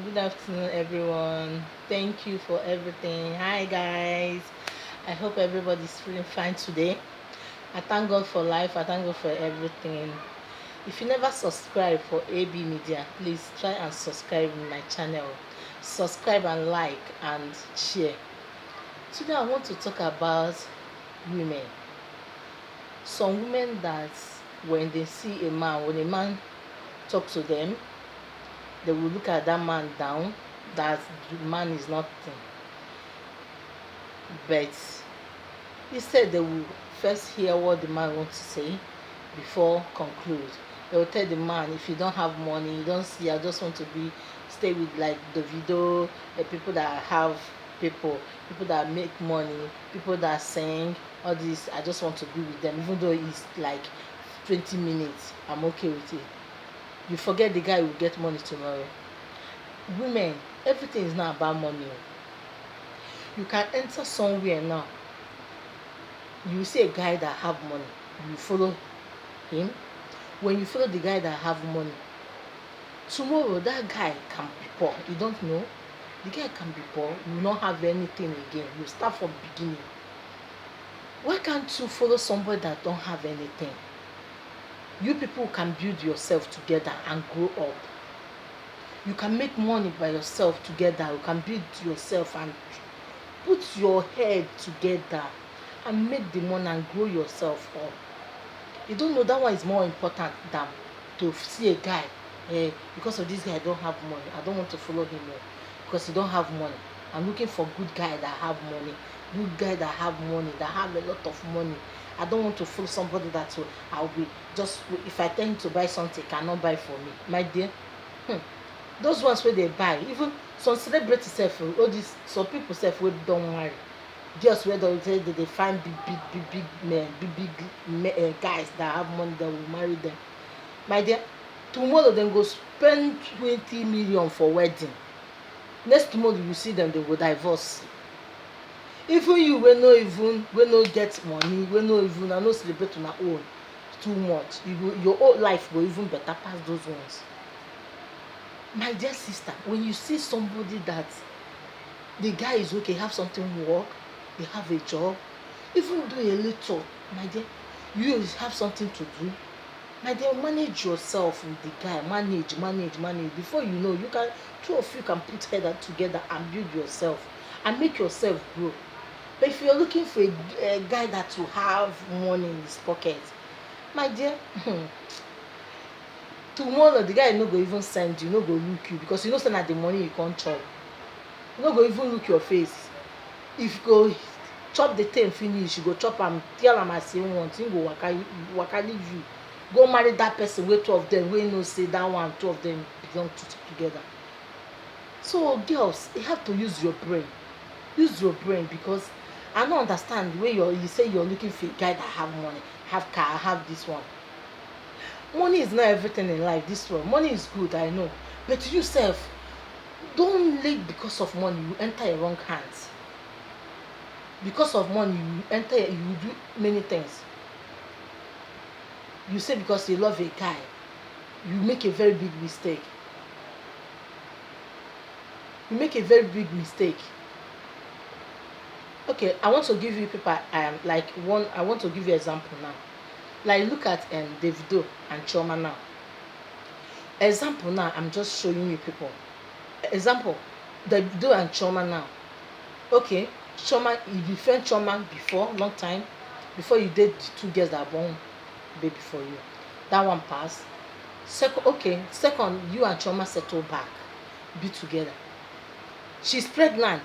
Good afternoon, everyone. Thank you for everything. Hi, guys. I hope everybody's feeling fine today. I thank God for life. I thank God for everything. If you never subscribe for AB Media, please try and subscribe in my channel. Subscribe and like and share. Today, I want to talk about women. Some women that when they see a man, when a man talks to them, they will look at that man down, that the man is nothing. But instead, they will first hear what the man wants to say before conclude. They will tell the man, if you don't have money, you don't see, I just want to stay with like Davido, the people that have people that make money, people that sing, all this. I just want to be with them, even though it's like 20 minutes. I'm okay with it. You forget the guy will get money tomorrow. Women, everything is not about money. You can enter somewhere now, you see a guy that have money, you follow him. When you follow the guy that have money, tomorrow that guy can be poor. You don't know. The guy can be poor, you will not have anything again. You start from beginning. Why can't you follow somebody that don't have anything? You people can build yourself together and grow up. You can make money by yourself together. You can build yourself and put your head together and make the money and grow yourself up. You don't know that one is more important than to see a guy, because of this guy I don't have money, I don't want to follow him because he don't have money. I'm looking for good guy that have money, good guy that have money, that have a lot of money. I don't want to follow somebody that will, I'll be just, if I tell him to buy something, cannot buy for me. My dear, those ones where they buy, even some celebrity self, all this, some people self wey don't marry, just where they find big men, guys that have money that will marry them. My dear, tomorrow dem go spend 20 million for wedding. Next tomorrow you see them, they go divorce. Even you wey no get money, wey no even na no celebrate una own too much, your whole life go even better pass those ones. My dear sister, when you see somebody that the guy is okay, have something work, they have a job, even though a little, my dear, you have something to do. My dear, manage yourself with the guy. Manage. Before you know, two of you can put head together and build yourself and make yourself grow. But if you're looking for a guy that will have money in his pocket, my dear, tomorrow the guy no go even send you, no go look you, because you know say na the money you can't chop. You no go even look your face. If you go chop the thing finish, you go chop am, tell am as you want, him go waka leave you, go marry that person wey two of them wey know say that one, two of them belong together. So girls, you have to use your brain, because I no understand the way you say you're looking for a guy that have money, have car, have this one. Money is not everything in life. This one, money is good, I know, but you sef, don't live because of money you enter a wrong hands. Because of money you enter, you do many things. You say because you love a guy, you make a very big mistake. Okay, I want to give you people I want to give you example now. Like look at Davido and Chioma now. Example now, I'm just showing you people. Example, Davido and Chioma now. Okay, Chioma, you be friend Chioma before, long time, before you date the two girls that born baby for you. That one pass. Second, you and Chioma settle back, be together. She's pregnant.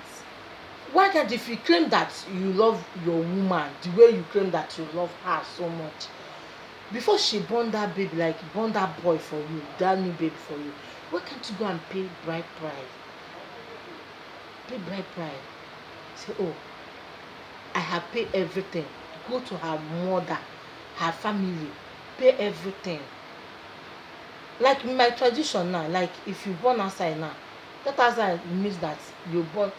Why can't, if you claim that you love your woman the way you claim that you love her so much, before she born that baby, like born that boy for you, that new baby for you, why can't you go and pay bride price? Say, oh, I have paid everything. Go to her mother, her family, pay everything. Like in my tradition now, like if you born outside now, that outside means that you born,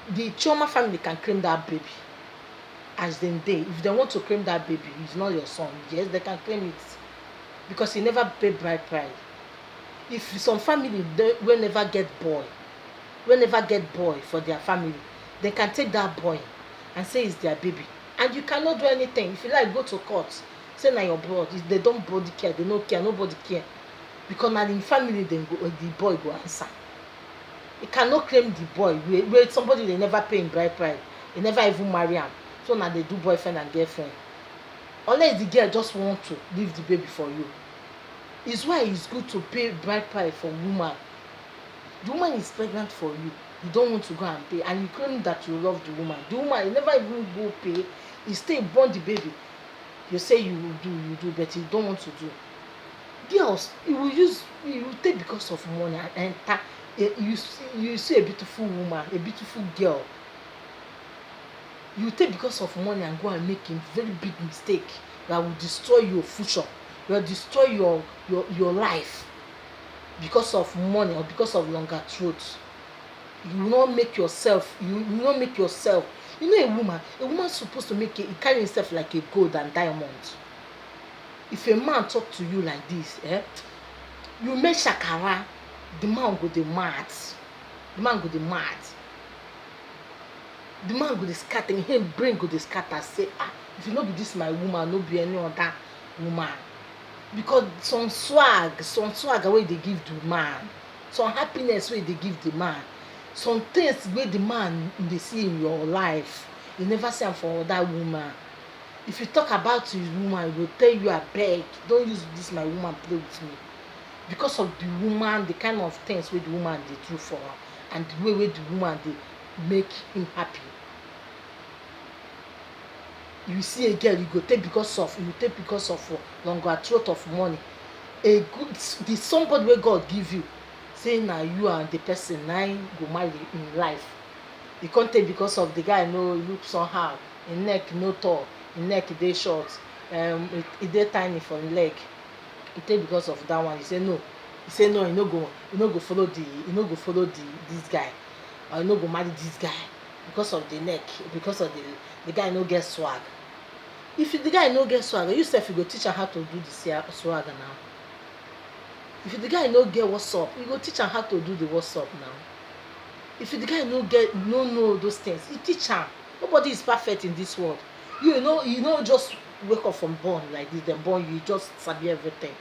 the Chioma family can claim that baby as dem dey. If they want to claim that baby, it's not your son, yes, they can claim it, because he never pay bride price. If some family wey never get boy, wey never get boy for their family, they can take that boy and say it's their baby, and you cannot do anything. If you like, go to court, say na your blood. If they don't body care, they no care, nobody care, because na the family dem go, the boy go answer. You cannot claim the boy wey somebody dey never pay him bride price, they never even marry am, so na dey do boyfriend and girlfriend, unless the girl just want to leave the baby for you. It's why it's good to pay bride price for woman. The woman is pregnant for you, you don't want to go and pay, and you claim that you love the woman you never even go pay, you stay born the baby, you say you will do, but you don't want to do. Girls, you will take because of money and enter. You see a beautiful woman, a beautiful girl, you take because of money and go and make a very big mistake that will destroy your future, will destroy your life, because of money or because of longer throat. You will not make yourself, you will not make yourself. You know, a woman supposed to make it, carry himself like a gold and diamond. If a man talk to you like this, you make shakara, the man go dey mad, the man go dey mad, the man go dey scatter, him brain go dey scatter, say if you no be this my woman, no be any other woman. Because some swag wey dey give the man, some happiness wey dey give the man, some things wey the man dey see in your life, you never see am for other woman. If you talk about his woman, he go tell you, abeg, don use this my woman play with me, because of the woman, the kind of things wey the woman dey do for am, and the way wey the woman dey make him happy. You see a girl, you go take because of longer throat of money, a good the somebody wey God give you, say na you and the person na him go marry in life. You can't take because of the guy no look somehow, him neck no tall, him neck dey short, e dey tiny for him leg. You take because of that one, you say no, you no go follow this guy, or you no go marry this guy because of the neck, because of the guy no get swag. If the guy no get swag, you sef you go teach am how to do the swag now. If the guy no get what's up, you go teach am how to do the what's up now. If the guy no know those things, you teach am. Nobody is perfect in this world. You know just wake up from born like this, dem born you just sabi everything.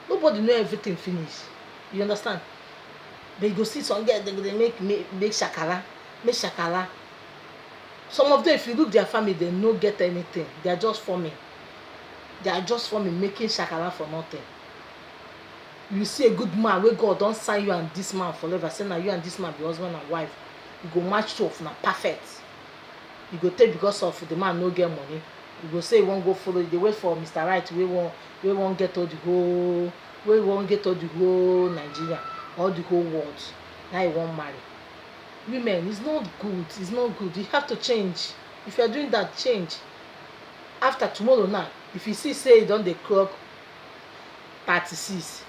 Nobody know everything finish. You understand? But you go see some girls, they make shakara. Some of them, if you look their family, they no get anything. They are just forming, making shakara for nothing. You see a good man wey God don sign you and this man forever, say na you and this man be husband and wife, you go match 2 na perfect. You go take because of the man no get money, you go say you wan go follow, you dey wait for Mr. Right wey wan get all the whole Nigeria or the whole world, na you wan marry. Women, it's not good. You have to change. If you are doing that, change. After tomorrow now, if you see say you don dey clock 36,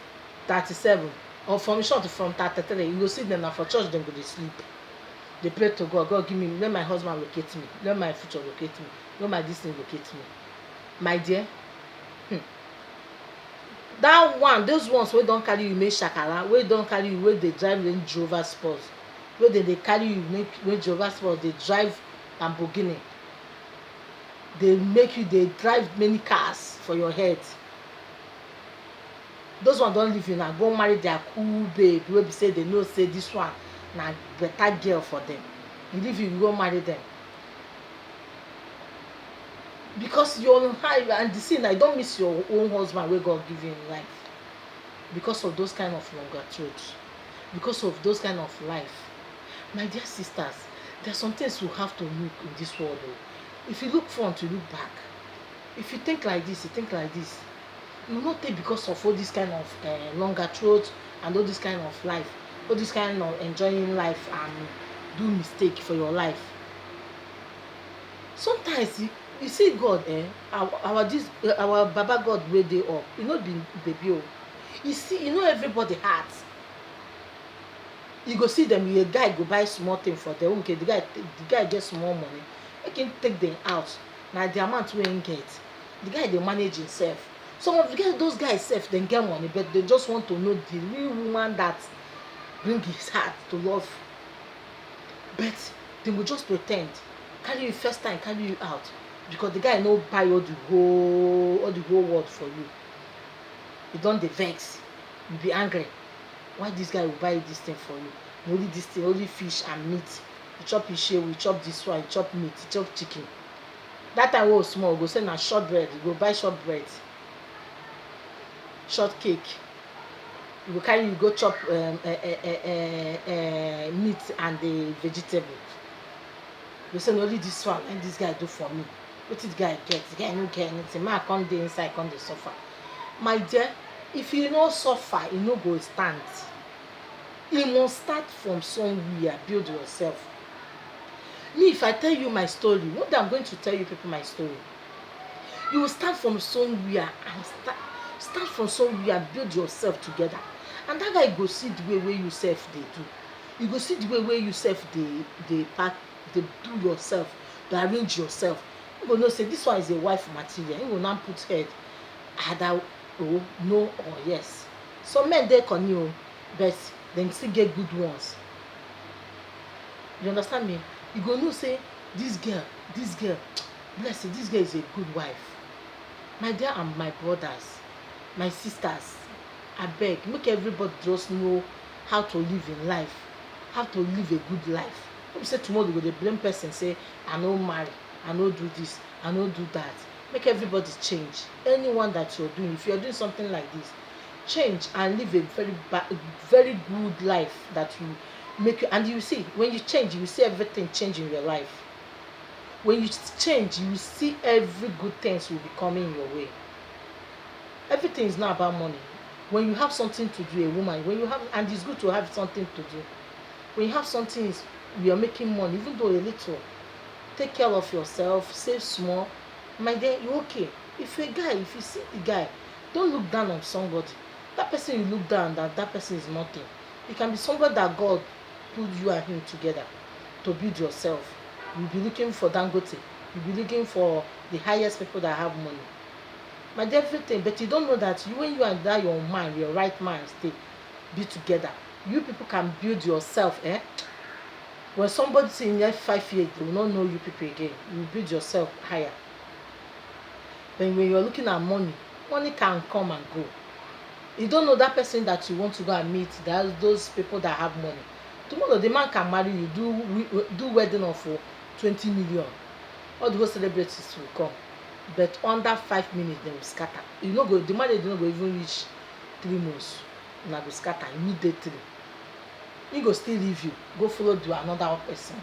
37, or from 33, you go see them na for church, dem go dey sleep. Dey pray to God, God give me, let my husband locate me, let my future locate me, let my this thing locate me. My dear, that one, those ones wey don carry you make shakara, wey don carry you wey dey drive Range Rover Sports, wey dey carry you make Range Rover Sports, dey drive Lamborghini, dey make you dey drive many cars for your head. Those ones don leave you now, go marry their cool babe wey be say they know say this one na better girl for them. You leave you go marry them because your high and the sin na you don miss your own husband wey God give you in life, because of those kind of longer throat, because of those kind of life. My dear sisters, there are some things you have to look in this world. If you look front, you look back. If you think like this, you think like this. You will not take because of all this kind of longer throat and all this kind of life, all this kind of enjoying life and do mistake for your life. Sometimes you see God, our Baba God wey dey up, e no be baby. You know everybody heart. You go see them, a guy go buy small thing for them. Okay, the guy get small money, make him take them out. Now the amount wey him get, the guy dey manage himself. Some of those guys sef, dem get money, but they just want to know the real woman that bring his heart to love but dem go just pre ten d carry you first time carry you out because the guy no buy all the whole world for you. You don dey vex, you be angry, why dis guy go buy dis thing for you, na only dis thing, only fish and meat, you chop ishewu, you chop dis one, you chop meat, you chop chicken. Dat time wey we small we go say na short bread, you go buy short bread, short cake, you go carry you go chop meat and the vegetable. You go say na only dis one na dis guy do for me, wetin the guy get, the guy no get anything, make I come dey inside come dey suffer. My dear, if you no suffer you no go stand. You must start from somewhere, build yourself. Me, if I tell you my story, one day I'm going to tell you people my story. You will start from somewhere and start from somewhere and build yourself together. And that guy go see the way wey you sef dey do. You go see the way wey you sef dey pack, dey do yourself, dey arrange yourself. You go know say this one is a wife material. You go now put head either oh, no or yes. Some men dey cunning o, but dem still get good ones. You understand me? You go know say this girl, bless you, this girl is a good wife. My dear and my brothers, my sisters, abeg make everybody just know how to live in life, how to live a good life. No be say tomorrow you go dey blame person say I no marry, I no do this, I no do that. Make everybody change. Anyone that you're doing, if you're doing something like this, change and live a very good life that you make you. And you see, when you change, you see everything change in your life. When you change, you see every good things will be coming your way. Everything is not about money. When you have something to do, a woman, when you have, and it's good to have something to do. When you have something, you are making money, even though a little. Take care of yourself, save small. My dear, you okay. If you're a guy, if you see the guy, don't look down on somebody. That person you look down, that person is nothing. It can be somebody that God put you and him together to build yourself. You'll be looking for Dangote. You'll be looking for the highest people that have money. My dear, everything, but you don't know that you, when you and that your man, your right man, stay, be together. You people can build yourself, eh? When somebody's in there 5 years, they will not know you people again. You build yourself higher. Then when you're looking at money, money can come and go. You don't know that person that you want to go and meet, those people that have money. Tomorrow the man can marry you, do wedding of 20 million. All the whole celebrities will come. But under 5 minutes they will scatter. You know, the marriage no go even reach 3 months. Una go scatter immediately. He go still leave you, go follow to another person.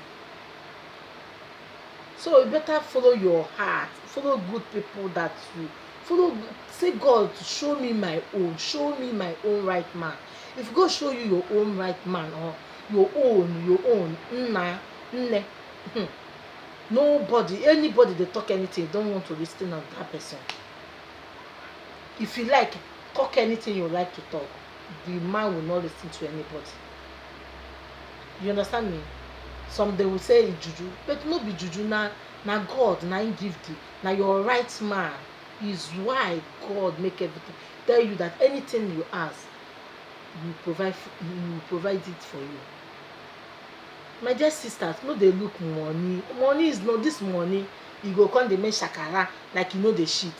So you better follow your heart, follow good people that you follow. Say, God, show me my own right man. If God show you your own right man, or your own nne, nobody, anybody they talk anything, you don't want to listen to that person. If you like, talk anything you like to talk, the man will not listen to anybody. You understand me? Some they will say it's juju, but no be juju. Na God, na him give the, na your right man. Is why God make everything. Tell you that anything you ask, you provide it for you. My dear sisters, no dey look money. Money is not this money. You go come dey make shakara like you know the shit.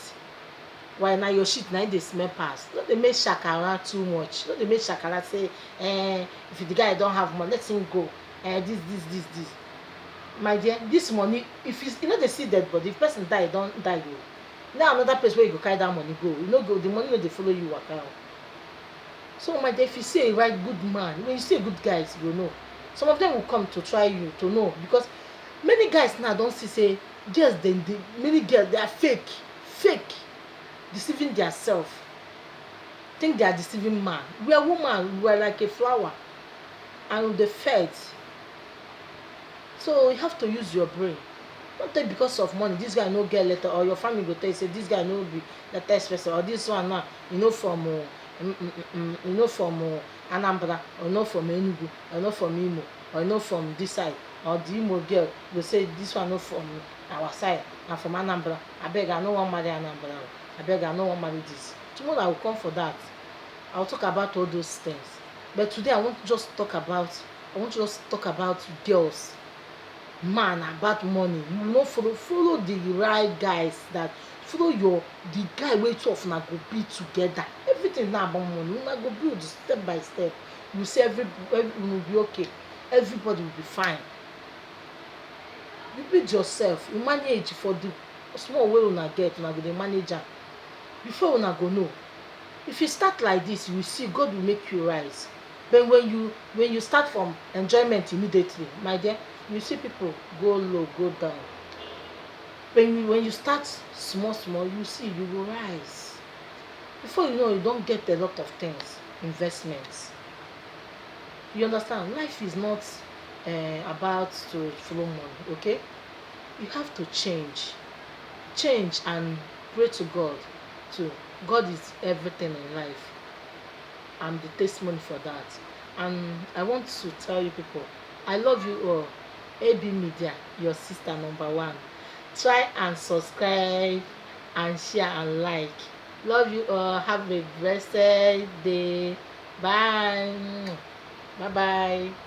Why na your shit na dey smell pass. No dey make shakara too much. No dey make shakara say, if the guy don't have money, let him go. This. My dear, this money, if you know they see dead body, if person die, don't die you. Now another place where you go carry that money go. You know, go the money no dey follow you walk around. So my dear, if you see a right good man, when you see a good guys, you know. Some of them will come to try you to know, because many guys now don't see girls, many girls they are fake, deceiving themselves. Think they are deceiving man. We are woman, we are like a flower, and the fed. So you have to use your brain. Don't take because of money. This guy no get letter, or your family go tell you say this guy no be latest person, or this one now from Anambra, or from Enugu, or from Imo, or from this side, or the Imo girl will say this one from our side and from Anambra. I beg, I no want marry Anambra. I beg, I no want marry this. Tomorrow I will come for that. I will talk about all those things. But today I want to just talk about girls. man about money, you no follow the right guys, that follow the guy wey two of una go be together. Everything na about money, una go build step by step. You see every will be okay, everybody will be fine. You build yourself, you manage for the small wey una get, una go dey manage am before una go know. If you start like this, you will see God will make you rise. But when you start from enjoyment immediately, my dear, you see people go low, go down. When you start small small, you see you will rise. Before you know, you don get a lot of things, investments. You understand? Life is not about to follow money, okay? You have to change and pray to God too. God is everything in life. I'm the testimony for that. And I want to tell you people, I love you all. AB Media, your sister number one. Try and subscribe and share and like. Love you all. Have a blessed day. Bye. Bye bye.